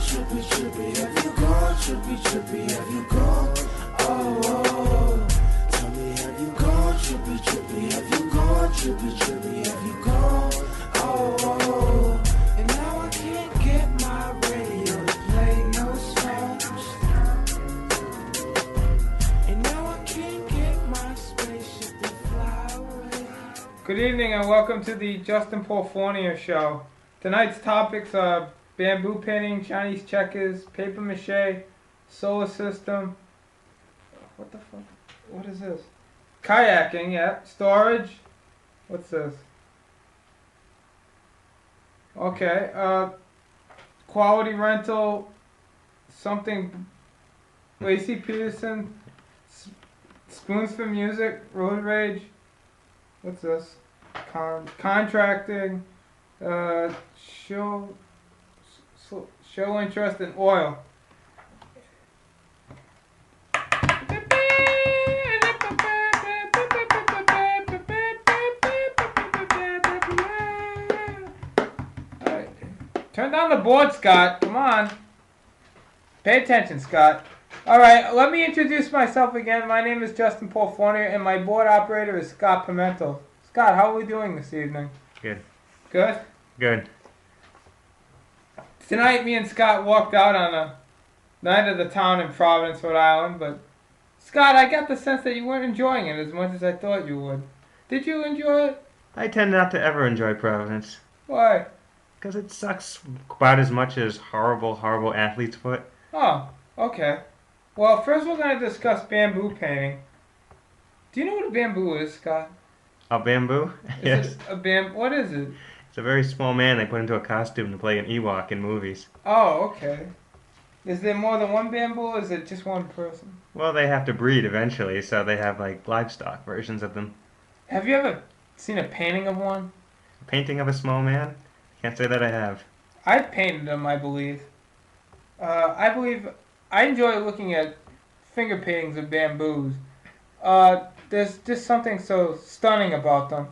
trippy, trippy? Have you gone trippy, trippy? Have you gone? Oh, oh. Tell me, have you gone trippy, trippy? Have you gone trippy, trippy? Have you gone? Oh, oh. And now I can't get my radio to play no songs. And now I can't get my spaceship to fly away. Good evening and welcome to the Justin Paul Fournier Show. Tonight's topics are bamboo painting, Chinese checkers, paper mache, solar system. What the fuck? What is this? Kayaking, yeah. Storage. What's this? Okay. Quality rental. Something. Lacey Peterson. Spoons for music. Road rage. What's this? Contracting. Show interest in oil. Turn down the board, Scott. Come on. Pay attention, Scott. Alright, let me introduce myself again. My name is Justin Paul Fournier, and my board operator is Scott Pimentel. Scott, how are we doing this evening? Good. Good? Good. Tonight, me and Scott walked out on a night of the town in Providence, Rhode Island, but Scott, I got the sense that you weren't enjoying it as much as I thought you would. Did you enjoy it? I tend not to ever enjoy Providence. Why? Because it sucks about as much as horrible, horrible athlete's foot. Oh, okay. Well, first we're going to discuss bamboo painting. Do you know what a bamboo is, Scott? A bamboo? Is Yes. it what is it? It's a very small man they put into a costume to play an Ewok in movies. Oh, okay. Is there more than one bamboo, or is it just one person? Well, they have to breed eventually, so they have like livestock versions of them. Have you ever seen a painting of one? A painting of a small man? Can't say that I have. I've painted them, I believe. I enjoy looking at finger paintings of bamboos. There's just something so stunning about them.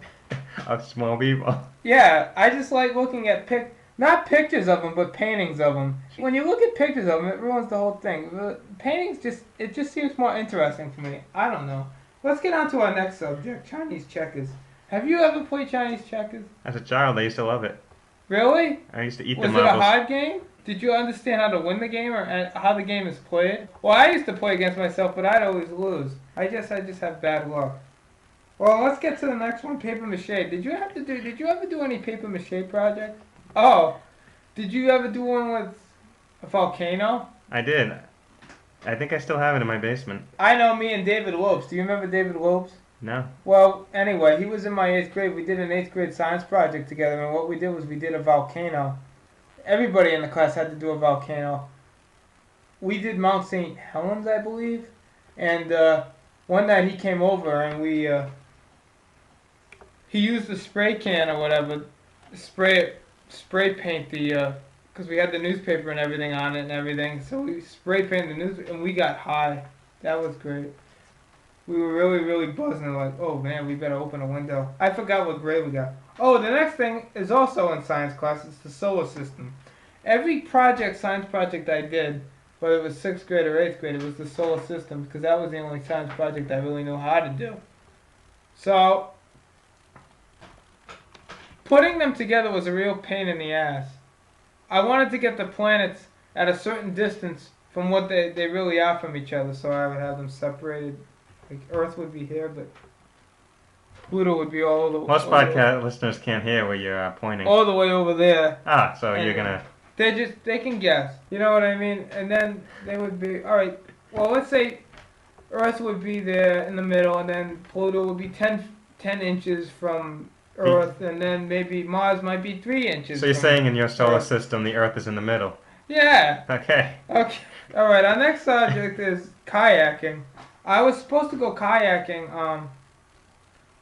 Of small people. Yeah, I just like looking at not pictures of them, but paintings of them. When you look at pictures of them, it ruins the whole thing. The paintings just seems more interesting to me. I don't know. Let's get on to our next subject, Chinese checkers. Have you ever played Chinese checkers? As a child, I used to love it. Really? I used to eat the Was it marbles. a hard game? Did you understand how to win the game or how the game is played? Well, I used to play against myself, but I'd always lose. I just have bad luck. Well, let's get to the next one, paper mache. Did you ever do any paper mache project? Oh, did you ever do one with a volcano? I did. I think I still have it in my basement. I know me and David Lopes. Do you remember David Lopes? No. Well, anyway, he was in my 8th grade. We did an 8th grade science project together, and what we did was we did a volcano. Everybody in the class had to do a volcano. We did Mount St. Helens, I believe, and one night he came over and he used the spray can or whatever, spray paint because we had the newspaper and everything on it and everything. So we spray painted the news and we got high. That was great. We were really, really buzzing like, oh man, we better open a window. I forgot what grade we got. Oh, the next thing is also in science class. It's the solar system. Every science project I did, whether it was 6th grade or 8th grade, it was the solar system because that was the only science project I really knew how to do. So, putting them together was a real pain in the ass. I wanted to get the planets at a certain distance from what they really are from each other, so I would have them separated. Like Earth would be here, but Pluto would be all the way. Most podcast listeners can't hear where you're pointing. All the way over there. Ah, so And you're gonna... they can guess. You know what I mean? And then they would be, alright, well let's say Earth would be there in the middle, and then Pluto would be 10 inches from Earth, and then maybe Mars might be 3 inches. So you're saying in your solar Earth. system the Earth is in the middle? Yeah. Okay. Okay. Alright, our next subject is kayaking. I was supposed to go kayaking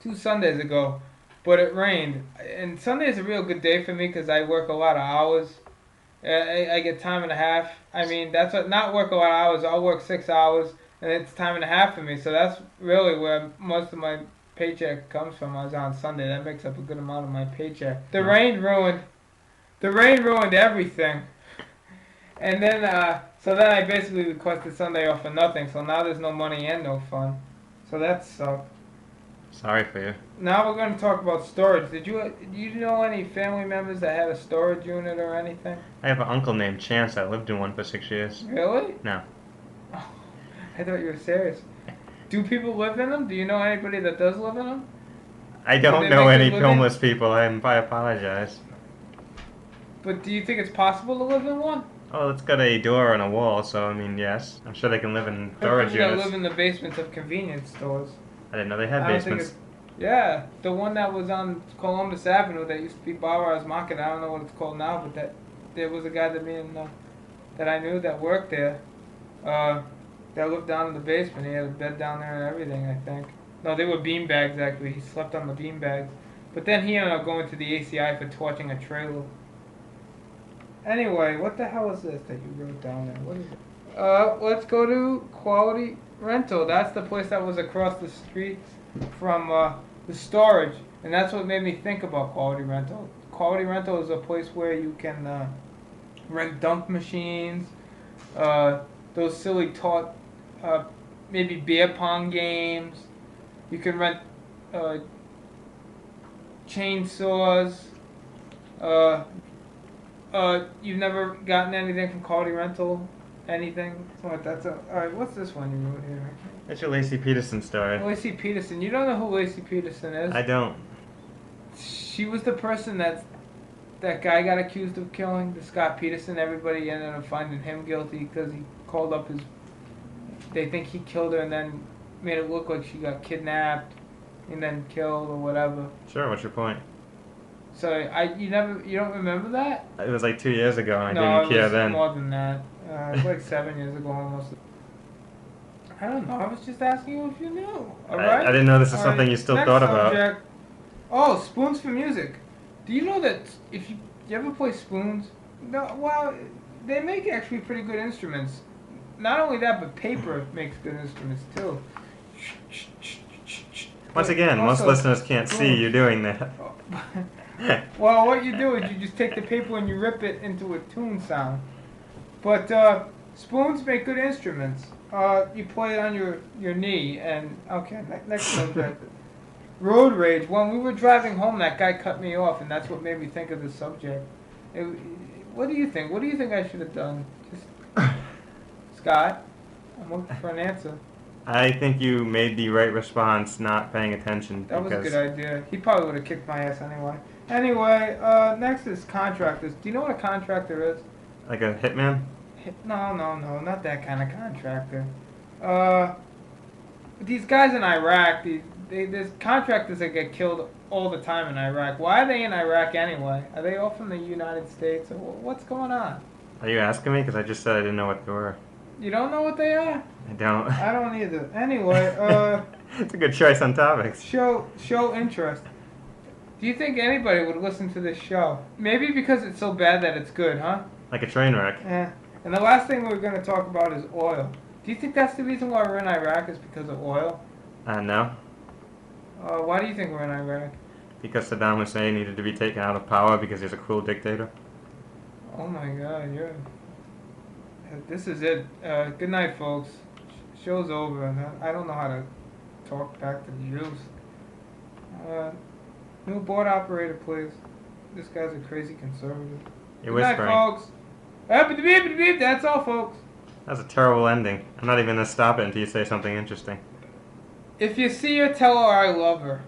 2 Sundays ago, but it rained. And Sunday is a real good day for me because I work a lot of hours. I get time and a half. I mean, that's what, not work a lot of hours. I'll work 6 hours, and it's time and a half for me. So that's really where most of my paycheck comes from. I was on Sunday. That makes up a good amount of my paycheck. The rain ruined everything. And then, so then I basically requested Sunday off for nothing. So now there's no money and no fun. So that sucked. Sorry for you. Now we're going to talk about storage. Do you know any family members that had a storage unit or anything? I have an uncle named Chance. I lived in one for 6 years. Really? No. Oh, I thought you were serious. Do people live in them? Do you know anybody that does live in them? I Do don't they know make any a living? homeless people. I apologize. But do you think it's possible to live in one? Oh, it's got a door and a wall, so I mean, yes. I'm sure they can live in storage People that units. live in the basements of convenience stores. I didn't know they had I don't think basements. Yeah, the one that was on Columbus Avenue that used to be Barbara's Market. I don't know what it's called now, but there was a guy that I knew that worked there. That lived down in the basement. He had a bed down there and everything, I think. No, they were bean bags actually. He slept on the bean bags. But then he ended up going to the ACI for torching a trailer. Anyway, what the hell is this that you wrote down there? What is it? Let's go to Quality Rental. That's the place that was across the street from the storage, and that's what made me think about Quality Rental. Quality Rental is a place where you can rent dunk machines, those silly maybe beer pong games. You can rent chainsaws. You've never gotten anything from Quality Rental? Anything? What? Alright, what's this one you wrote here? It's your Lacey Peterson story. Lacey Peterson. You don't know who Lacey Peterson is? I don't. She was the person that guy got accused of killing, the Scott Peterson. Everybody ended up finding him guilty because he called up his... They think he killed her and then made it look like she got kidnapped and then killed or whatever. Sure, what's your point? So you don't remember that? It was like 2 years ago and I No, didn't care it was then. more than that. It was like 7 years ago almost. I don't know. I was just asking you if you knew. All right. I didn't know this is All something right, you still next thought about. subject. Oh, spoons for music. Do you know that if you ever play spoons? No, well, they make actually pretty good instruments. Not only that, but paper makes good instruments too. Once again, most Also, listeners can't see you doing that. Well, what you do is you just take the paper and you rip it into a tune sound. But spoons make good instruments. You play it on your knee, and okay, next subject. Road rage. When we were driving home, that guy cut me off, and that's what made me think of this subject. What do you think? What do you think I should have done? Scott, I'm looking for an answer. I think you made the right response, not paying attention. That was a because good idea. He probably would have kicked my ass anyway. Anyway, next is contractors. Do you know what a contractor is? Like a hitman? No, not that kind of contractor. These guys in Iraq, there's contractors that get killed all the time in Iraq. Why are they in Iraq anyway? Are they all from the United States? Or what's going on? Are you asking me? Because I just said I didn't know what they were. You don't know what they are? I don't. I don't either. Anyway, It's a good choice on topics. show interest. Do you think anybody would listen to this show? Maybe because it's so bad that it's good, huh? Like a train wreck. Eh. And the last thing we're going to talk about is oil. Do you think that's the reason why we're in Iraq is because of oil? No. Why do you think we're in Iraq? Because Saddam Hussein needed to be taken out of power because he's a cruel dictator. Oh my God, this is it. Good night, folks. Show's over. I don't know how to talk back to the Jews. New board operator, please. This guy's a crazy conservative. You're Good night, whispering. folks. That's all, folks. That's a terrible ending. I'm not even going to stop it until you say something interesting. If you see her, tell her I love her.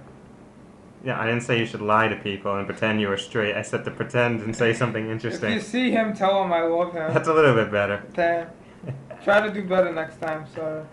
Yeah, I didn't say you should lie to people and pretend you were straight. I said to pretend and say something If interesting. you see him, tell him I love him. That's a little bit better. Damn. Try to do better next time, sorry.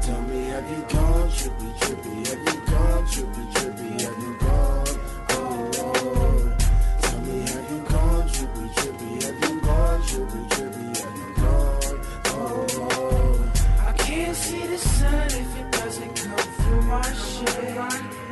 Tell me, have you gone trippy, trippy? Have you gone trippy, trippy? Have you gone? Oh, oh. Tell me, have you gone trippy, trippy? Have you gone trippy, trippy? Have you gone? Oh, oh. I can't see the sun if it doesn't come through my shade.